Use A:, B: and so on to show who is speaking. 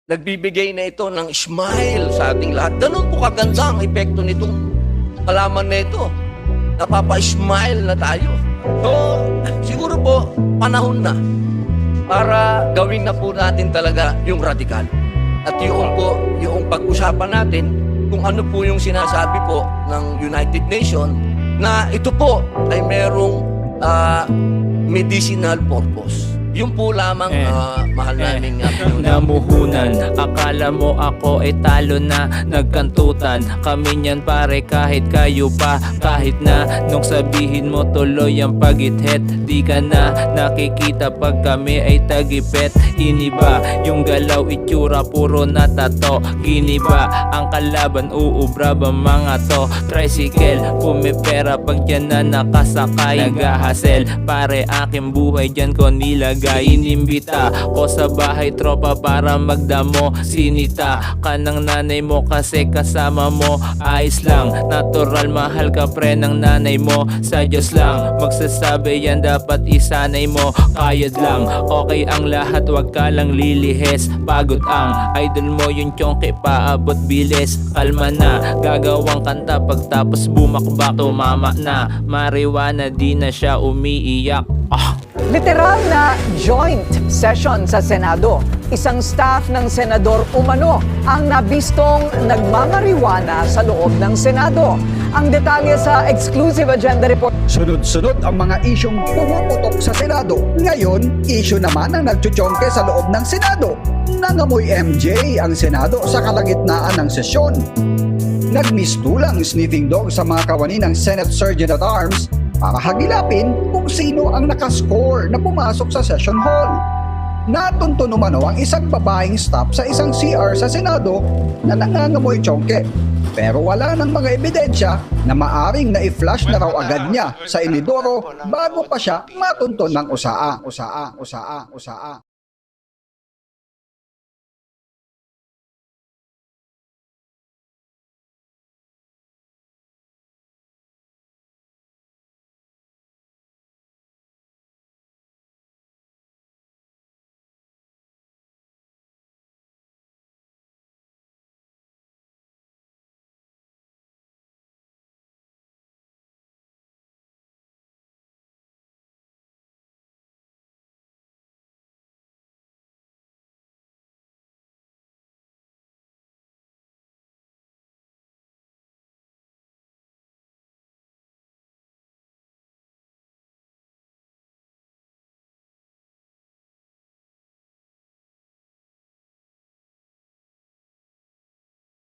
A: nagbibigay na ito ng smile sa ating lahat. Ganun po kaganda ang epekto nitong halaman na ito. Napapa-smile na tayo. So, siguro po, panahon na para gawin na po natin talaga yung radikal. At yung pag-usapan natin kung ano po yung sinasabi po ng United Nations na ito po ay merong medicinal purpose. Yung po lamang mahal naming
B: namuhunan. Akala mo ako ay talo na, nagkantutan kami niyan pare kahit kayo pa. Kahit na nung sabihin mo tuloy ang pagithet, di ka na nakikita pag kami ay tagipet. Iniba yung galaw, itsura puro na tato. Giniba ang kalaban, uubra ba mga to. Tricycle, pumipera pag dyan na nakasakay. Nagahasel, pare aking buhay dyan ko nilagay. Inimbita ko sa bahay tropa para magdamo. Sinita ka ng nanay mo kasi kasama mo. Ayos lang, natural, mahal ka pre ng nanay mo. Sa Diyos lang magsasabi yan, dapat isanay mo. Kayod lang, okay ang lahat, wag ka lang lilihes. Pagod ang idol mo, yung chonke paabot bilis. Kalma na, gagawang kanta pagtapos bumakbak. Tumama na, mariwana, di na siya umiiyak.
C: Literal na joint session sa Senado. Isang staff ng senador umano ang nabistong nagmamariwana sa loob ng Senado. Ang detalye sa exclusive agenda report.
D: Sunod-sunod ang mga isyong pumuputok sa Senado. Ngayon, isyu naman ang nagchuchongke sa loob ng Senado. Nangamoy MJ ang Senado sa kalagitnaan ng sesyon. Nagmistulang sniffing dog sa mga kawani ng Senate Sergeant at Arms para hagilapin kung sino ang nakascore na pumasok sa session hall. Natunto numano ang isang babaeng staff sa isang CR sa Senado na nangangamoy chongke. Pero wala ng mga ebidensya na maaring na-i-flash na raw agad niya sa inidoro bago pa siya matunton ng usaa.